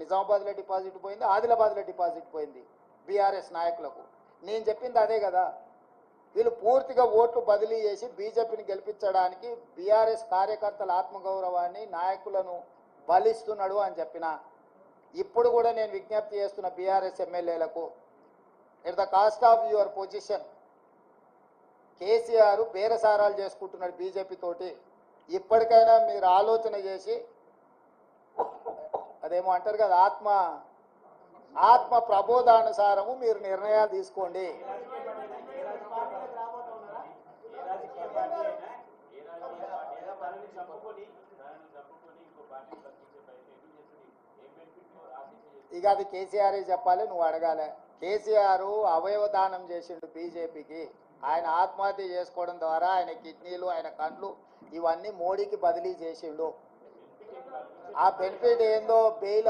నిజామాబాద్లో డిపాజిట్ పోయింది, ఆదిలాబాద్లో డిపాజిట్ పోయింది బీఆర్ఎస్ నాయకులకు. నేను చెప్పింది అదే కదా. వీళ్ళు పూర్తిగా ఓట్లు బదిలీ చేసి బీజేపీని గెలిపించడానికి బీఆర్ఎస్ కార్యకర్తల ఆత్మగౌరవాన్ని నాయకులను బలిస్తున్నాడు అని చెప్పిన. ఇప్పుడు కూడా నేను విజ్ఞప్తి చేస్తున్న బీఆర్ఎస్ ఎమ్మెల్యేలకు, at the cost of your position KCR బేరసారాలు చేసుకుంటున్నాడు బీజేపీ తోటి. ఇప్పటికైనా మీరు ఆలోచన చేసి, అదేమో అంటారు కదా, ఆత్మ ప్రబోధానుసారము మీరు నిర్ణయాలు తీసుకోండి. ఇక అది కేసీఆర్ చెప్పాలి, నువ్వు అడగాలి. కేసీఆర్ అవయవదానం చేసిండు బీజేపీకి. ఆయన ఆత్మహత్య చేసుకోవడం ద్వారా ఆయన కిడ్నీలు, ఆయన కండ్లు ఇవన్నీ మోడీకి బదిలీ చేసిండు. ఆ బెనిఫిట్ ఏందో బెయిల్